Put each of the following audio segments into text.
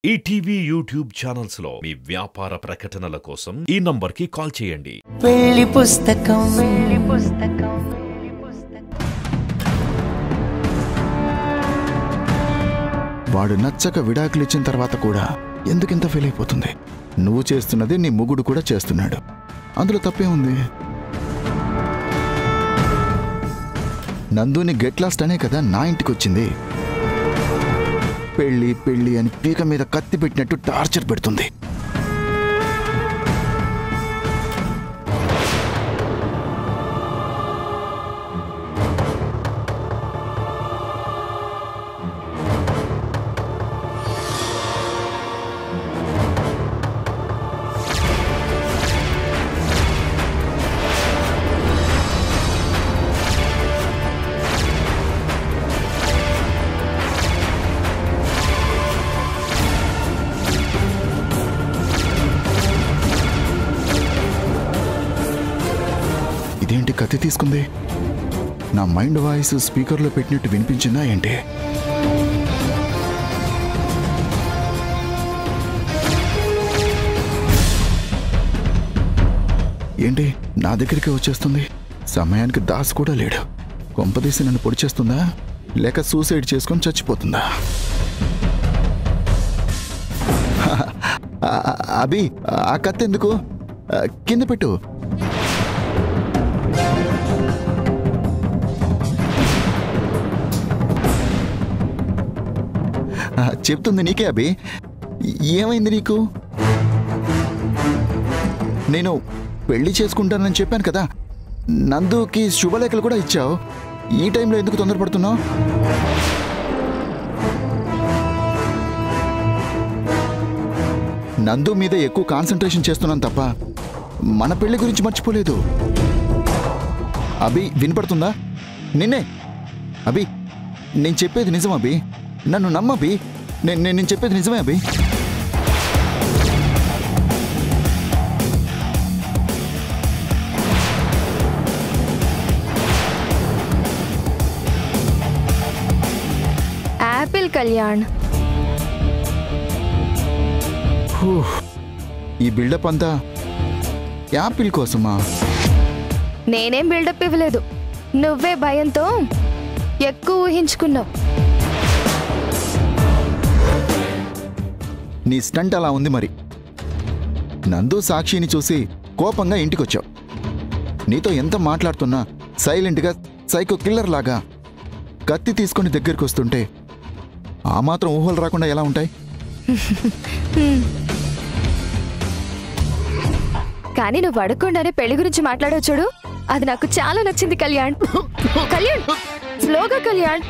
ETV YouTube channels లో మీ వ్యాపార ప్రకటనల కోసం ఈ నంబర్కి కాల్ చేయండి. పెళ్లి పుస్తకం వాడు నచ్చక విడాకులు ఇచ్చిన తర్వాత కూడా ఎందుకింత ఫీల్ అయిపోతుంది? నువ్వు చేస్తున్నది నీ మొగుడు కూడా చేస్తున్నాడు, అందులో తప్పే ఉంది. నందుని గెట్ లాస్ట్ అనే కదా నా ఇంటికి వచ్చింది. పెళ్ళి పెళ్ళి అని పీక మీద కత్తి పెట్టినట్టు టార్చర్ పెడుతుంది. ఇదేంటి కత్తి తీసుకుంది? నా మైండ్ వాయిస్ స్పీకర్లో పెట్టినట్టు వినిపించిందా ఏంటి? ఏంటి నా దగ్గరికి వచ్చేస్తుంది? సమయానికి దాస్ కూడా లేడు. కొంపదీసి నన్ను పొడి చేస్తుందా లేక సూసైడ్ చేసుకొని చచ్చిపోతుందా? అభి, ఆ కత్తి ఎందుకు? కింద పెట్టు. చెప్తుంది నీకే అభి. ఏమైంది నీకు? నేను పెళ్లి చేసుకుంటానని చెప్పాను కదా, నందుకి శుభలేఖలు కూడా ఇచ్చావు. ఈ టైంలో ఎందుకు తొందరపడుతున్నావు? నందు మీద ఎక్కువ కాన్సన్ట్రేషన్ చేస్తున్నాను తప్ప మన పెళ్లి గురించి మర్చిపోలేదు. అభి, వినపడుతుందా? నిన్నే అభి, నేను చెప్పేది నిజం అభి, నన్ను నమ్మబి. నేను చెప్పేది నిజమే అభి. యాపిల్ కళ్యాణ్, ఈ బిల్డప్ అంతా యాపిల్ కోసమా? నేనేం బిల్డప్ ఇవ్వలేదు, నువ్వే భయంతో ఎక్కువ ఊహించుకున్నావు. నీ స్టంట్ అలా ఉంది మరి. నందు సాక్షిని చూసి కోపంగా ఇంటికొచ్చావు. నీతో ఎంత మాట్లాడుతున్నా సైలెంట్గా సైకో కిల్లర్ లాగా కత్తి తీసుకొని దగ్గరికి వస్తుంటే ఆ మాత్రం ఊహలు రాకుండా ఎలా ఉంటాయి? కానీ నువ్వు అడగకుండానే పెళ్లి గురించి మాట్లాడావు చూడు, అది నాకు చాలా నచ్చింది కళ్యాణ్. కళ్యాణ్, స్లోగా కళ్యాణ్,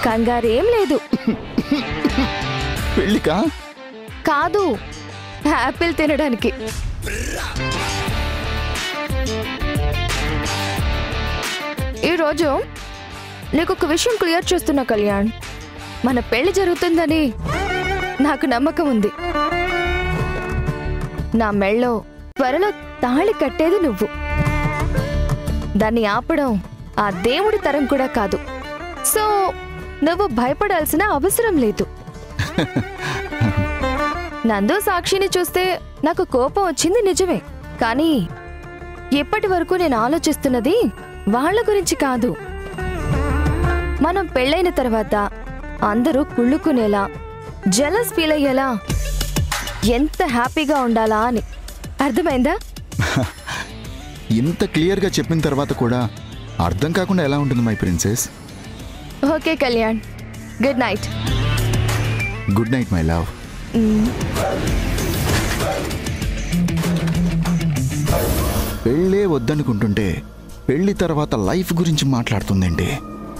కంగారేం లేదు. పెళ్లికా? కాదు, యాపిల్ తినడానికి. ఈరోజు నీకు ఒక విషయం క్లియర్ చేస్తున్నా కళ్యాణ్. మన పెళ్లి జరుగుతుందని నాకు నమ్మకం ఉంది. నా మెళ్ళో త్వరలో తాళి కట్టేది నువ్వు. దాన్ని ఆపడం ఆ దేవుడి తరం కూడా కాదు. సో నువ్వు భయపడాల్సిన అవసరం లేదు. నందు సాక్షిని చూస్తే నాకు కోపం వచ్చింది నిజమే, కానీ ఇప్పటి వరకు నేను ఆలోచిస్తున్నది వాళ్ళ గురించి కాదు. మనం పెళ్ళైన తర్వాత అందరూ కుళ్ళుకునేలా, జలస్ ఫీల్ అయ్యేలా ఎంత హ్యాపీగా ఉండాలా అని. అర్థమైందా? ఇంత క్లియర్గా చెప్పిన తర్వాత కూడా అర్థం కాకుండా ఎలా ఉంటుంది my princess? Okay Kalyan, good night. Good night my love. పెళ్ళే వద్దనుకుంటుంటే పెళ్లి తర్వాత లైఫ్ గురించి మాట్లాడుతుందండి.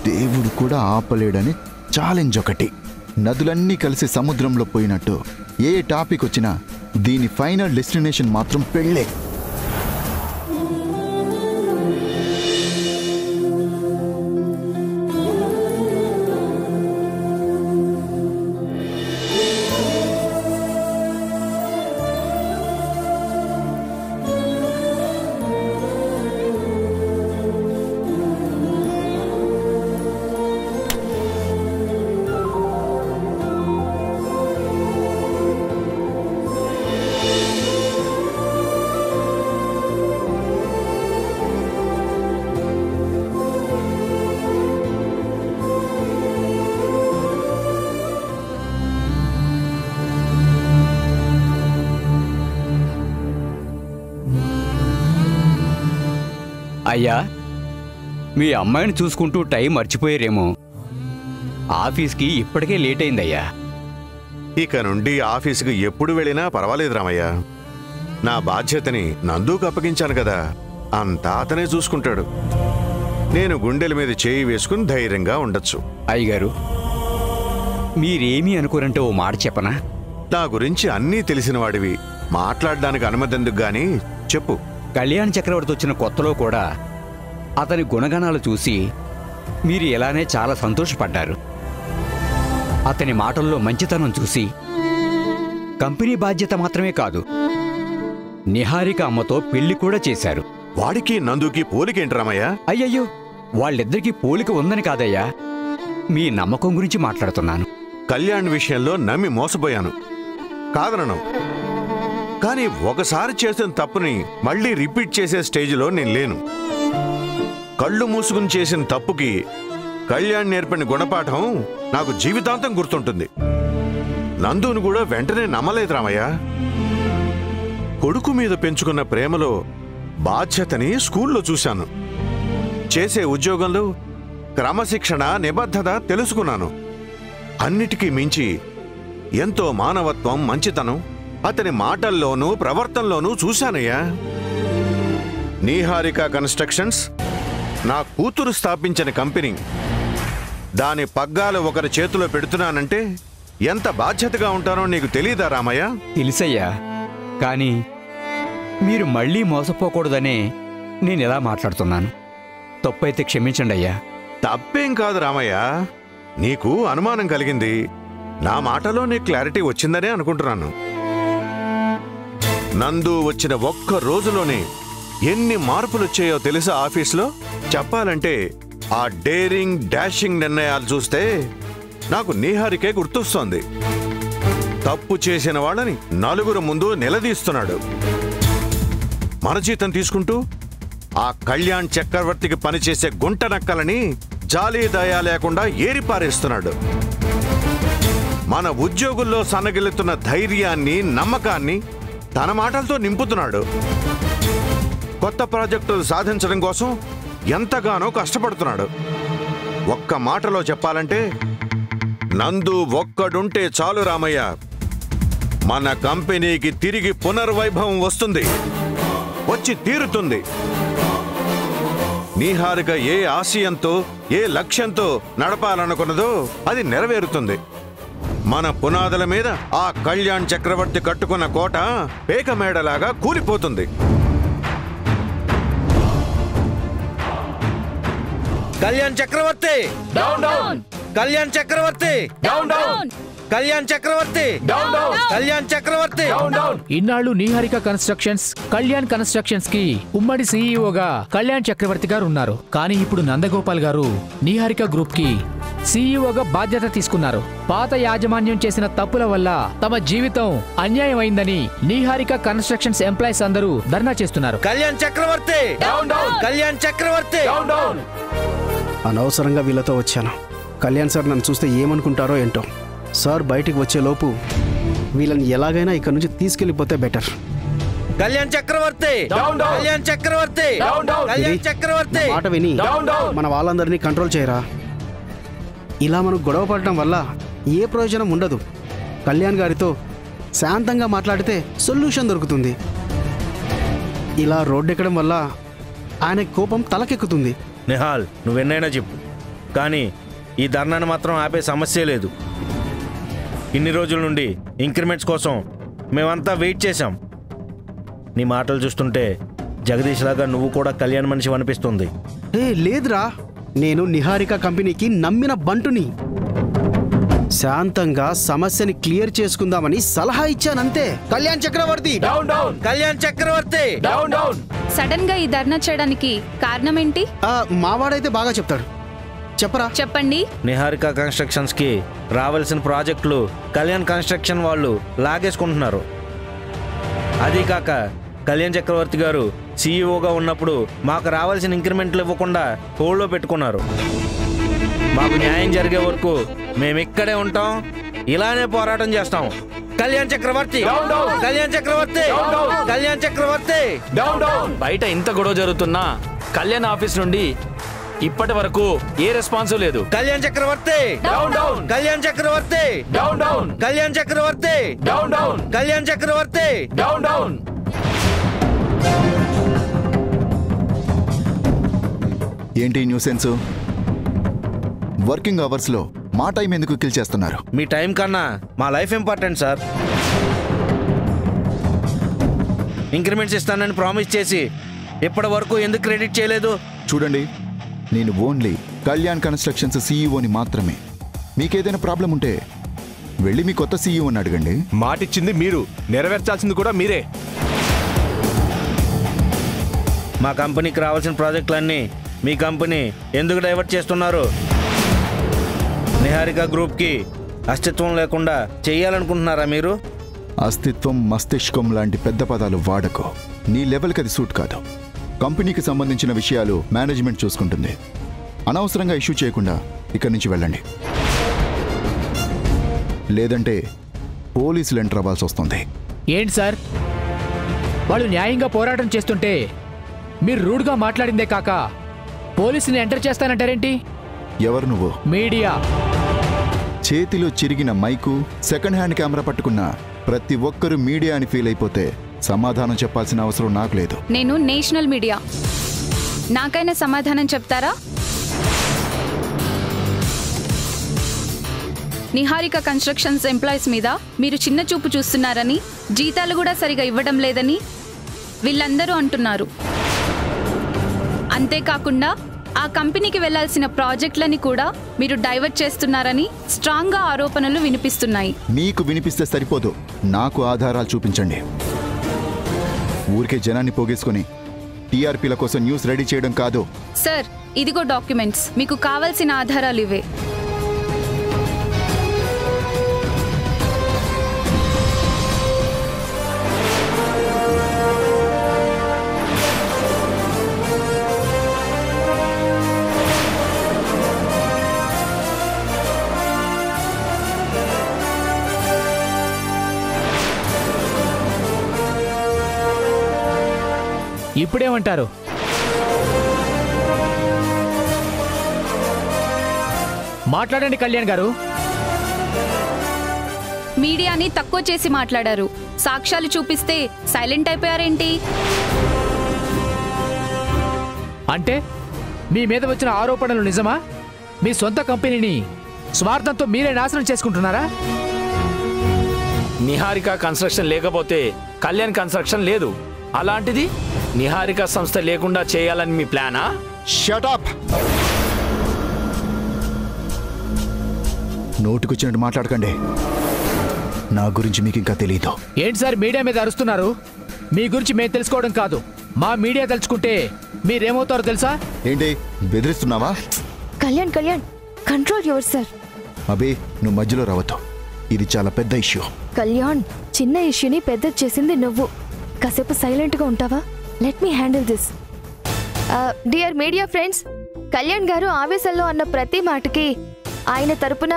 దేవుడు కూడా ఆపలేడని ఛాలెంజ్ ఒకటి. నదులన్నీ కలిసి సముద్రంలో పోయినట్టు ఏ టాపిక్ వచ్చినా దీని ఫైనల్ డెస్టినేషన్ మాత్రం పెళ్ళే. అయ్యా, మీ అమ్మాయిని చూసుకుంటూ టైం మర్చిపోయారేమో. ఆఫీస్కి ఇప్పటికే లేట్ అయిందయ్యా. ఇక నుండి ఆఫీసుకు ఎప్పుడు వెళ్ళినా పర్వాలేదు రామయ్య. నా బాధ్యతని నందుకు అప్పగించాను కదా, అంతా అతనే చూసుకుంటాడు. నేను గుండెల మీద చేయి వేసుకుని ధైర్యంగా ఉండొచ్చు. అయ్యగారు, మీరేమీ అనుకోరంటే ఓ మాట చెప్పనా? నా గురించి అన్నీ తెలిసిన వాడివి, మాట్లాడడానికి అనుమతి ఎందుకు గాని చెప్పు. కళ్యాణ్ చక్రవర్తి వచ్చిన కొత్తలో కూడా అతని గుణగణాలు చూసి మీరు ఎలానే చాలా సంతోషపడ్డారు. అతని మాటల్లో మంచితనం చూసి కంపెనీ బాధ్యత మాత్రమే కాదు, నిహారిక అమ్మతో పెళ్లి కూడా చేశారు. వాడికి నందుకి పోలికేంటి రామయ్య? అయ్యయ్యో, వాళ్ళిద్దరికీ పోలిక ఉందని కాదయ్యా, మీ నమ్మకం గురించి మాట్లాడుతున్నాను. కళ్యాణ్ విషయంలో నమ్మి మోసపోయాను, కాదనను. కానీ ఒకసారి చేసిన తప్పుని మళ్ళీ రిపీట్ చేసే స్టేజ్లో నేను లేను. కళ్ళు మూసుకుని చేసిన తప్పుకి కళ్యాణ్ నేర్పిన గుణపాఠం నాకు జీవితాంతం గుర్తుంటుంది. నందుని కూడా వెంటనే నమ్మలేదు రామయ్య. కొడుకు మీద పెంచుకున్న ప్రేమలో బాధ్యతని స్కూల్లో చూశాను. చేసే ఉద్యోగంలో క్రమశిక్షణ, నిబద్ధత తెలుసుకున్నాను. అన్నిటికీ మించి ఎంతో మానవత్వం, మంచితనం అతని మాటల్లోనూ ప్రవర్తనలోనూ చూశానయ్యా. నీహారిక కన్స్ట్రక్షన్స్ నా కూతురు స్థాపించిన కంపెనీ. దాని పగ్గాలు ఒకరి చేతిలో పెడుతున్నానంటే ఎంత బాధ్యతగా ఉంటానో నీకు తెలీదా రామయ్య? తెలుసయ్యా, కానీ మీరు మళ్ళీ మోసపోకూడదనే నేను ఇలా మాట్లాడుతున్నాను. తప్పైతే క్షమించండి అయ్యా. తప్పేం కాదు రామయ్య, నీకు అనుమానం కలిగింది. నా మాటలో నీకు క్లారిటీ వచ్చిందనే అనుకుంటున్నాను. నందు వచ్చిన ఒక్క రోజులోనే ఎన్ని మార్పులు వచ్చాయో తెలుసా ఆఫీస్లో? చెప్పాలంటే ఆ డేరింగ్, డాషింగ్ నిర్ణయాలు చూస్తే నాకు నీహారికే గుర్తొస్తోంది. తప్పు చేసిన వాళ్ళని నలుగురు ముందు నిలదీస్తున్నాడు. మన జీతం తీసుకుంటూ ఆ కళ్యాణ్ చక్రవర్తికి పనిచేసే గుంట నక్కలని జాలి దయా లేకుండా ఏరిపారేస్తున్నాడు. మన ఉద్యోగుల్లో సన్నగిల్లుతున్న ధైర్యాన్ని, నమ్మకాన్ని తన మాటలతో నింపుతున్నాడు. కొత్త ప్రాజెక్టులు సాధించడం కోసం ఎంతగానో కష్టపడుతున్నాడు. ఒక్క మాటలో చెప్పాలంటే నందు ఒక్కడుంటే చాలు రామయ్య, మన కంపెనీకి తిరిగి పునర్వైభవం వస్తుంది, వచ్చి తీరుతుంది. నీహారిక ఏ ఆశయంతో, ఏ లక్ష్యంతో నడపాలనుకున్నదో అది నెరవేరుతుంది. మన పునాదుల మీద ఆ కళ్యాణ్ చక్రవర్తి కట్టుకున్న కోట పేకమేడలాగా కూలిపోతుంది. కళ్యాణ్ చక్రవర్తి డౌన్ డౌన్, కళ్యాణ్ చక్రవర్తి డౌన్ డౌన్, కళ్యాణ్ చక్రవర్తి డౌన్ డౌన్, కళ్యాణ్ చక్రవర్తి డౌన్ డౌన్. ఇన్నాళ్ళు నీహారిక కన్స్ట్రక్షన్స్, కళ్యాణ్ కన్స్ట్రక్షన్స్ కి ఉమ్మడి సీఈఓగా కళ్యాణ్ చక్రవర్తి గారు ఉన్నారు. కానీ ఇప్పుడు నందగోపాల్ గారు నీహారిక గ్రూప్ కి సీఈఓగా బాధ్యత తీసుకున్నారు. పాత యాజమాన్యం చేసిన తప్పుల వల్ల తమ జీవితం అన్యాయం అయిందని నీహారిక కన్స్ట్రక్షన్స్ ఎంప్లాయీస్ అందరూ ధర్నా చేస్తున్నారు. కళ్యాణ్ చక్రవర్తి డౌన్ డౌన్, కళ్యాణ్ చక్రవర్తి డౌన్ డౌన్. అనవసరంగా వీళ్ళతో వచ్చాను. కళ్యాణ్ సార్ నన్ను చూస్తే ఏమనుకుంటారో ఏంటో. సార్ బయటికి వచ్చేలోపు వీళ్ళని ఎలాగైనా ఇక్కడ నుంచి తీసుకెళ్లిపోతే బెటర్. కళ్యాణ్ చక్రవర్తి డౌన్ డౌన్, కళ్యాణ్ చక్రవర్తి డౌన్ డౌన్, కళ్యాణ్ చక్రవర్తి మాట విని మన వాళ్ళందరినీ కంట్రోల్ చేయరా. ఇలా మనం గొడవ పడటం వల్ల ఏ ప్రయోజనం ఉండదు. కళ్యాణ్ గారితో శాంతంగా మాట్లాడితే సొల్యూషన్ దొరుకుతుంది. ఇలా రోడ్డెక్కడం వల్ల ఆయన కోపం తలకెక్కుతుంది. నిహాల్, నువ్వెన్నైనా చెప్పు, కానీ ఈ ధర్నాను మాత్రం ఆపే సమస్య లేదు. ఇన్ని రోజుల నుండి ఇంక్రిమెంట్స్ కోసం మేమంతా వెయిట్ చేశాం. నీ మాటలు చూస్తుంటే జగదీష్ లాగా నువ్వు కూడా కళ్యాణ్ మనిషి అనిపిస్తుంది. లేదురా, నేను నిహారిక కంపెనీకి నమ్మిన బంటుని. శాంతంగా సమస్యని క్లియర్ చేసుకుందామని సలహా ఇచ్చానంతే. కళ్యాణ్ చక్రవర్తి డౌన్ డౌన్, కళ్యాణ్ చక్రవర్తి డౌన్ డౌన్. సడన్ గా ఈ ధర్నా చేయడానికి కారణం ఏంటి? మావాడైతే బాగా చెప్తాడు. చెప్పరా. చెప్పండి. నిహారిక కన్స్ట్రక్షన్స్ కి రావాల్సిన ప్రాజెక్టులు కళ్యాణ్ కన్స్ట్రక్షన్ వాళ్ళు లాగేసుకుంటున్నారు. అదీ కాక కళ్యాణ్ చక్రవర్తి గారు సీఈఓగా ఉన్నప్పుడు మాకు రావాల్సిన ఇంక్రిమెంట్లు ఇవ్వకుండా హోల్డ్లో పెట్టుకున్నారు. మాకు న్యాయం జరిగే వరకు మేము ఇక్కడే ఉంటాం, ఇలానే పోరాటం చేస్తాం. కళ్యాణ్ చక్రవర్తి కళ్యాణ్ చక్రవర్తి కళ్యాణ్ చక్రవర్తి. బయట ఇంత గొడవ జరుగుతున్నా కళ్యాణ్ ఆఫీస్ నుండి ఇప్పటి వరకు ఏ రెస్పాన్స్ లేదు. కళ్యాణ్ చక్రవర్తి డౌన్ డౌన్, కళ్యాణ్ చక్రవర్తి డౌన్ డౌన్, కళ్యాణ్ చక్రవర్తి డౌన్ డౌన్, కళ్యాణ్ చక్రవర్తి డౌన్ డౌన్. ఏంటి న్యూసెన్స్? వర్కింగ్ అవర్స్లో మా టైం ఎందుకు కిల్ చేస్తున్నారు? మీ టైం కన్నా మా లైఫ్ ఇంపార్టెంట్ సార్. ఇంక్రిమెంట్స్ ఇస్తానని ప్రామిస్ చేసి ఇప్పటి వరకు ఎందుకు క్రెడిట్ చేయలేదు? చూడండి, నేను ఓన్లీ కళ్యాణ్ కన్స్ట్రక్షన్స్ సీఈఓని మాత్రమే. మీకేదైనా ప్రాబ్లం ఉంటే వెళ్ళి మీ కొత్త సీఈఓని అడగండి. మాటిచ్చింది మీరు, నెరవేర్చాల్సింది కూడా మీరే. మా కంపెనీకి రావాల్సిన ప్రాజెక్టులన్నీ మీ కంపెనీ ఎందుకు డైవర్ట్ చేస్తున్నారు? నిహారిక గ్రూప్కి అస్తిత్వం లేకుండా చెయ్యాలనుకుంటున్నారా మీరు? అస్తిత్వం, మస్తిష్కం లాంటి పెద్ద పదాలు వాడకు. నీ లెవెల్కి అది సూట్ కాదు. కంపెనీకి సంబంధించిన విషయాలు మేనేజ్మెంట్ చూసుకుంటుంది. అనవసరంగా ఇష్యూ చేయకుండా ఇక్కడి నుంచి వెళ్ళండి, లేదంటే పోలీసులు ఎంటర్ అవ్వాల్సి వస్తుంది. ఏంటి సార్, వాళ్ళు న్యాయంగా పోరాటం చేస్తుంటే మీరు రూడ్గా మాట్లాడిందే కాక పోలీసుని ఎంటర్ చేస్తానంటారేంటి? ఎవరు నువ్వు? మీడియా. చేతిలో చిరిగిన మైకు, సెకండ్ హ్యాండ్ కెమెరా పట్టుకున్న ప్రతి ఒక్కరూ మీడియా అని ఫీల్ అయిపోతే సమాధానం చెప్పాల్సిన అవసరం నాకు లేదు. నేను నేషనల్ మీడియా, నాకైనా సమాధానం చెప్తారా? నిహారిక కన్స్ట్రక్షన్స్ ఎంప్లాయీస్ మీద మీరు చిన్న చూపు చూస్తున్నారని, జీతాలు కూడా సరిగా ఇవ్వడం లేదని వీళ్ళందరూ అంటున్నారు. అంతేకాకుండా ఆ కంపెనీకి వెళ్లాల్సిన ప్రాజెక్టులని కూడా మీరు డైవర్ట్ చేస్తున్నారని స్ట్రాంగ్గా ఆరోపణలు వినిపిస్తున్నాయి. మీకు వినిపిస్తే సరిపోదు, నాకు ఆధారాలు చూపించండి. ఊరికే జనాన్ని పోగేసుకొని టీఆర్పీల కోసం న్యూస్ రెడీ చేయడం కాదు. సార్, ఇదిగో డాక్యుమెంట్స్, మీకు కావాల్సిన ఆధారాలు ఇవే. ఇప్పుడేమంటారు? మాట్లాడండి కళ్యాణ్ గారు. మీడియాని తక్కువ చేసి మాట్లాడారు. సాక్ష్యాలు చూపిస్తే సైలెంట్ అయిపోయారేంటి? అంటే మీ మీద వచ్చిన ఆరోపణలు నిజమా? మీ సొంత కంపెనీని స్వార్థంతో మీరే నాశనం చేసుకుంటున్నారా? నిహారిక కన్స్ట్రక్షన్ లేకపోతే కళ్యాణ్ కన్స్ట్రక్షన్ లేదు. అలాంటిది నిహారిక సంస్థ లేకుండా చేయాలని మీ ప్లానా? Shut up! నోటుకొచ్చినట్టు మాట్లాడకండి. నా గురించి మీకు ఇంకా తెలియదు. ఏంటి సార్ మీడియా మీద అరుస్తున్నారు? మీ గురించి మేము తెలుసుకోవడం కాదు, మా మీడియా తెలుసుకుంటే మీరేమవుతారో తెలుసా? ఏంటి బెదిరిస్తున్నావా? Kalyan Kalyan control yourself. అబే, నువ్వు మధ్యలో రావద్దు. ఇది చాలా పెద్ద ఇష్యూ. కళ్యాణ్, చిన్న ఇష్యూని పెద్ద చేసింది నువ్వు. కాసేపు సైలెంట్గా ఉంటావా? Let me handle this. Dear media friends, Kalyan గారు ఆవేశంలో అన్న ప్రతి మాటకి ఆయన తరపున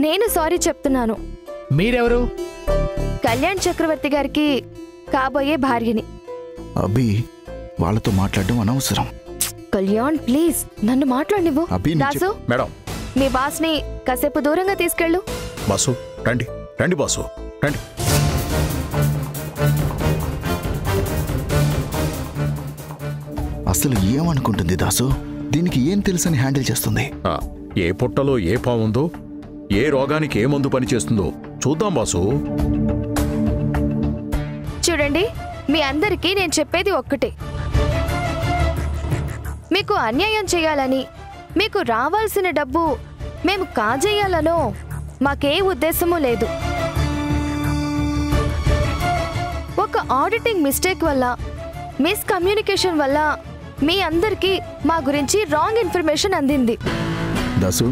నేను సారీ చెప్తున్నాను. మీరెవరు? కళ్యాణ్ చక్రవర్తి గారికి కాబోయే భార్యని. అభి, వాళ్ళతో మాట్లాడడం అనవసరం. కళ్యాణ్ ప్లీజ్ నన్ను మాట్లాడినివ్వు. దాసు, మేడం, మీ బాస్ని కాసేపు దూరంగా తీసుకెళ్ళు. బాసు రండి, రండి బాసు రండి. అసలు ఏమనుకుంటుంది దాసు? దీనికి ఏం తెలుసని హ్యాండిల్ చేస్తుంది? ఏ పుట్టలో ఏ పావుందో, ఏ రోగానికి ఏ మందు పనిచేస్తుందో చూద్దాం బాసు. చూడండి, మీ అందరికీ నేను చెప్పేది ఒక్కటే. మీకు అన్యాయం చేయాలని, మీకు రావాల్సిన డబ్బు మేము కాజేయాలనో మాకే ఉద్దేశమూ లేదు. ఒక ఆడిటింగ్ మిస్టేక్ వల్ల, మిస్కమ్యూనికేషన్ వల్ల మీ అందరికీ మా గురించి రాంగ్ ఇన్ఫర్మేషన్ అందింది. దాసు,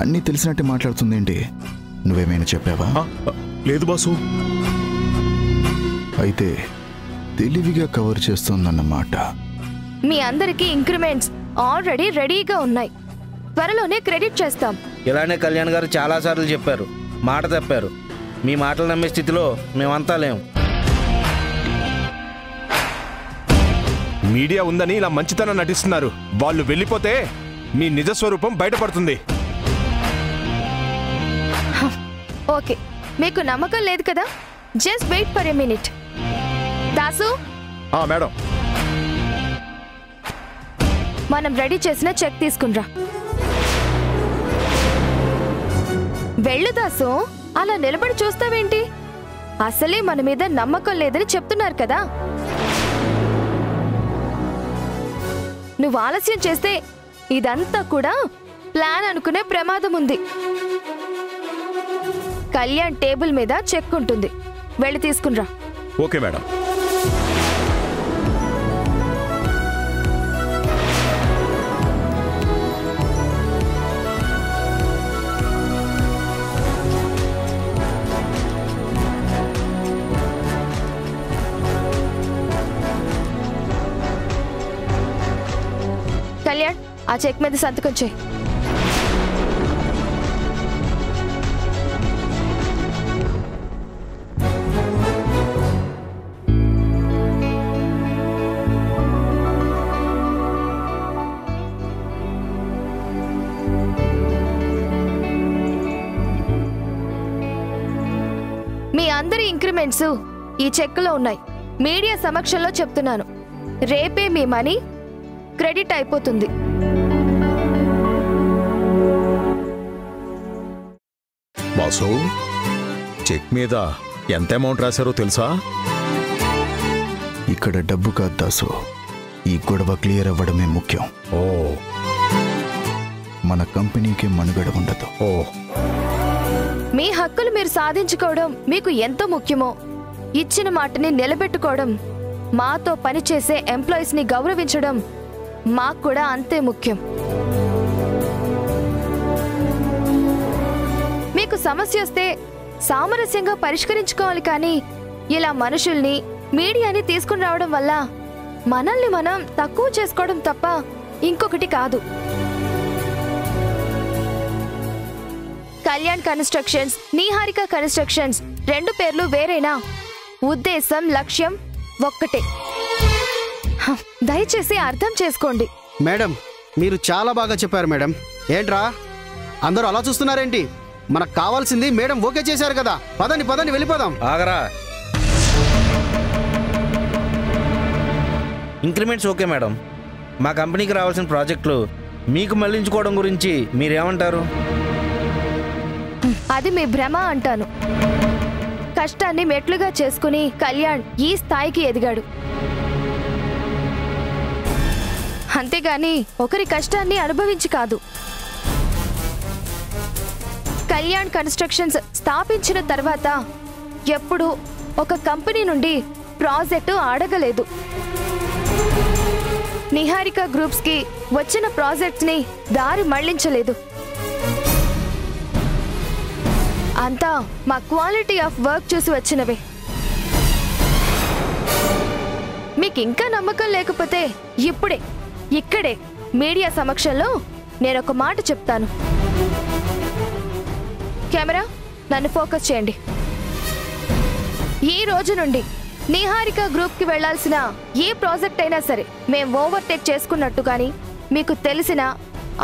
అన్నీ తెలిసినట్టే మాట్లాడుతుందేంటి? నువ్వేమైనా చెప్పావా? లేదు బాసు. అయితే తెలివిగా కవర్ చేస్తుందన్నమాట. మీ అందరికీ ఇంక్రిమెంట్స్ ఆల్రెడీ రెడీగా ఉన్నాయి. త్వరలోనే క్రెడిట్ చేస్తాం. ఇలానే కళ్యాణ్ గారు చాలాసార్లు చెప్పారు, మాట తప్పారు. మీ మాటలు నమ్మే స్థితిలో మేమంతా లేం. మీడియా ఉందని ఇలా మంచితనం నటిస్తున్నారు. వాళ్ళు వెళ్ళిపోతే మీ నిజస్వరూపం బయటపడుతుంది. ఓకే, మీకు నమ్మకం లేదు కదా? Just wait for a minute. Dasu, madam, మనం రెడీ చేసిన చెక్ తీసుకునిరా. వెళ్ళు దాసు, అలా నిలబడి చూస్తావేంటి? అసలే మన మీద నమ్మకం లేదని చెప్తున్నారు కదా. నువ్వు ఆలస్యం చేస్తే ఇదంతా కూడా ప్లాన్ అనుకునే ప్రమాదం ఉంది. కళ్యాణ్ టేబుల్ మీద చెక్ ఉంటుంది, వెళ్ళి తీసుకునిరా. Okay madam. కళ్యాణ్, ఆ చెక్ మీద సంతకం చేయి. మీ అందరి ఇంక్రిమెంట్స్ ఈ చెక్కులో ఉన్నాయి. మీడియా సమక్షంలో చెప్తున్నాను, రేపే మీ మనీ క్రెడిట్ అయిపోతుంది. బాసు, చెక్ మీద ఎంత అమౌంట్ రాశారో తెలుసా? ఇక్కడ డబ్బు కాదు దాసు, ఈ గొడవ క్లియర్ అవ్వడమే ముఖ్యం. మన కంపెనీకి మనుగడ ఉండదు. మీ హక్కులు మీరు సాధించుకోవడం మీకు ఎంతో ముఖ్యమో, ఇచ్చిన మాటని నిలబెట్టుకోవడం, మాతో పనిచేసే ఎంప్లాయీస్ ని గౌరవించడం మాకు కూడా అంతే ముఖ్యం. మీకు సమస్య వస్తే సామరస్యంగా పరిష్కరించుకోవాలి, కానీ ఇలా మనుషుల్ని, మీడియాని తీసుకుని రావడం వల్ల మనల్ని మనం తక్కువ చేసుకోవడం తప్ప ఇంకొకటి కాదు. కళ్యాణ్ కన్స్ట్రక్షన్స్, నిహారిక కన్స్ట్రక్షన్స్ రెండు పేర్లు వేరేనా? ఉద్దేశం, లక్ష్యం ఒక్కటే. దయచేసి అర్థం చేసుకోండి. మేడం, మీరు చాలా బాగా చెప్పారు మేడం. ఏంట్రా అందరూ అలా చూస్తున్నారేంటి? మనకు కావాల్సింది మేడం ఓకే చేశారు కదా. పదండి పదండి వెళ్ళిపోదాం. ఆగరా. Increments okay madam. మా కంపెనీకి రావాల్సిన ప్రాజెక్టులు మీకు మళ్లించుకోవడం గురించి మీరేమంటారు? అది మీ భ్రమ అంటాను. కష్టాన్ని మెట్లుగా చేసుకుని కళ్యాణ్ ఈ స్థాయికి ఎదిగాడు. అంతేగాని ఒకరి కష్టాన్ని అనుభవించి కాదు. కళ్యాణ్ కన్స్ట్రక్షన్స్ స్థాపించిన తర్వాత ఎప్పుడు ఒక కంపెనీ నుండి ప్రాజెక్టు అడగలేదు. నిహారిక గ్రూప్స్ కి వచ్చిన ప్రాజెక్ట్స్ ని దారి మళ్లించలేదు. అంతా మా క్వాలిటీ ఆఫ్ వర్క్ చూసి వచ్చినవే. మీకు ఇంకా నమ్మకం లేకపోతే ఇప్పుడే ఇక్కడే మీడియా సమక్షంలో నేనొక మాట చెప్తాను. కెమెరా, నన్ను ఫోకస్ చేయండి. ఈ రోజు నుండి నిహారిక గ్రూప్ కి వెళ్లాల్సిన ఏ ప్రాజెక్ట్ అయినా సరే మేం ఓవర్టేక్ చేసుకున్నట్టు కానీ మీకు తెలిసిన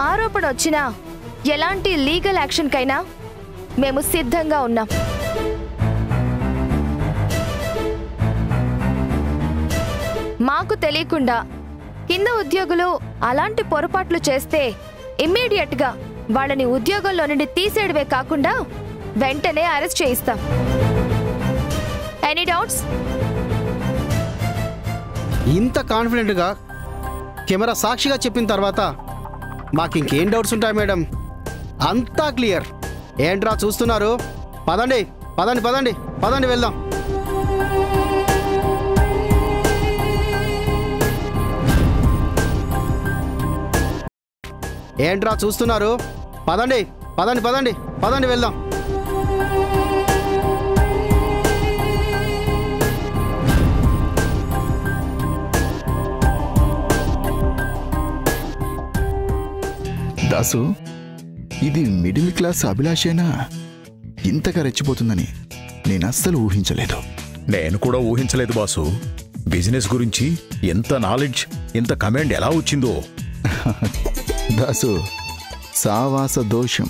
ఆరోపణ వచ్చినా ఎలాంటి లీగల్ యాక్షన్ కైనా మేము సిద్ధంగా ఉన్నాం. మాకు తెలియకుండా కింద ఉద్యోగులు అలాంటి పొరపాట్లు చేస్తే ఇమ్మీడియట్ గా వాళ్ళని ఉద్యోగంలో నుండి తీసేయడమే కాకుండా వెంటనే అరెస్ట్ చేయిస్తాం. Any doubts? ఇంత కాన్ఫిడెంట్ గా కెమెరా సాక్షిగా చెప్పిన తర్వాత మాకు ఇంకేం డౌట్స్ ఉంటాయి మేడం? అంతా క్లియర్. ఏంట్రా చూస్తున్నారు? పదండి పదండి పదండి పదండి వెళ్దాం. ఏంట్రా చూస్తున్నారు? పదండి పదండి పదండి పదండి వెళ్దాం. దాసు, ఇది మిడిల్ క్లాస్ అభిలాషేనా? ఇంతగా రెచ్చిపోతుందని నేను అస్సలు ఊహించలేదు. నేను కూడా ఊహించలేదు బాసు. బిజినెస్ గురించి ఎంత నాలెడ్జ్ ఇంత కమెంట్ ఎలా వచ్చిందో. దాసు, సావాస దోషం.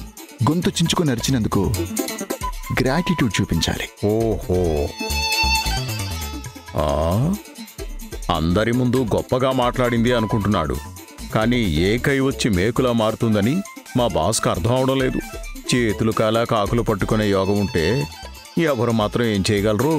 గొంతు చించుకొని అరిచినందుకు గ్రాటిట్యూడ్ చూపించాలి. ఓహో, అందరి ముందు గొప్పగా మాట్లాడింది అనుకుంటున్నాడు. కానీ ఏ కై వచ్చి మేకులా మారుతుందని మా బాస్కి అర్థం అవడం లేదు. చేతులు కాలా కాకులు పట్టుకునే యోగం ఉంటే ఎవరు మాత్రం ఏం చేయగలరు?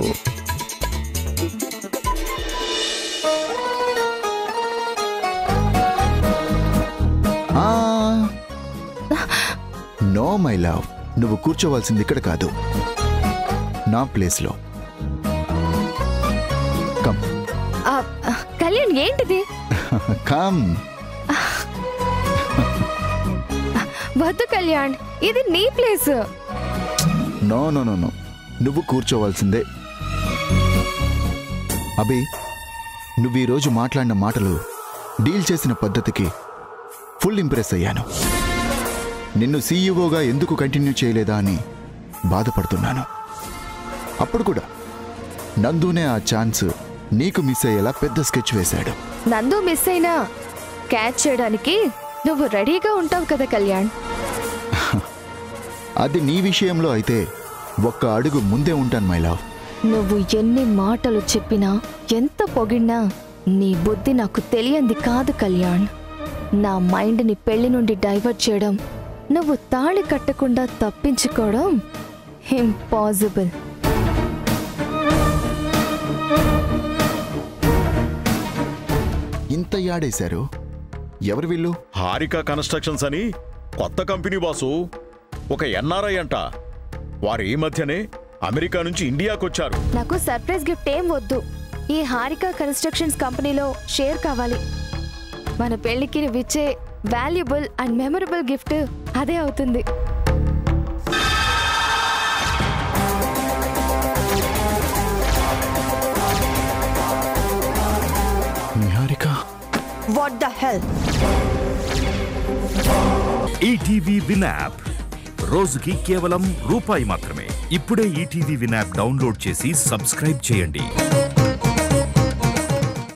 నో మై లవ్, నువ్వు కూర్చోవలసింది ఇక్కడ కాదు, నా ప్లేస్లో. కమ్. కళ్యాణ్, ఏంటిది? కమ్. వద్దు కళ్యాణ్, ఇది నీ place. No no no no, నువ్వు కూర్చోవలసిందే. అభి, నువ్వు ఈరోజు మాట్లాడిన మాటలు, డీల్ చేసిన పద్ధతికి ఫుల్ ఇంప్రెస్ అయ్యాను. నిన్ను సీఈఓగా ఎందుకు కంటిన్యూ చేయలేదా అని బాధపడుతున్నాను. అప్పుడు కూడా నందునే ఆ ఛాన్స్ నీకు మిస్ అయ్యేలా పెద్ద స్కెచ్ వేశాడు. నందు మిస్ అయినా క్యాచ్ చేయడానికి నువ్వు రెడీగా ఉంటావు కదా కళ్యాణ్. అది నీ విషయంలో అయితే ఒక్క అడుగు ముందే ఉంటాను మై లవ్. నువ్వు ఎన్ని మాటలు చెప్పినా, ఎంత పొగిడినా నీ బుద్ధి నాకు తెలియంది కాదు కళ్యాణ్. నా మైండ్ని పెళ్లి నుండి డైవర్ట్ చేయడం, నువ్వు తాళి కట్టకుండా తప్పించుకోవడం ఇంపాసిబుల్. ఇంత యాడేశారు? ఎవరు వీళ్ళు? హారిక కన్స్ట్రక్షన్స్ అని కొత్త కంపెనీ బాసు. ఒక ఎన్ఆర్ఐ అంట. వారు ఈ మధ్యనే అమెరికా నుంచి ఇండియాకొచ్చారు. నాకు సర్ప్రైజ్ గిఫ్ట్ ఏం వద్దు. ఈ హారిక కన్స్ట్రక్షన్స్ కంపెనీలో షేర్ కావాలి. మన పెళ్లికి నువ్విచ్చే వాల్యుబుల్ అండ్ మెమరబుల్ గిఫ్ట్ అదే అవుతుంది. Niharika, what the hell? ETV win app రోజుకి కేవలం రూపాయి మాత్రమే. ఇప్పుడే ఈటీవీ విన్ యాప్ డౌన్లోడ్ చేసి సబ్స్క్రైబ్ చేయండి.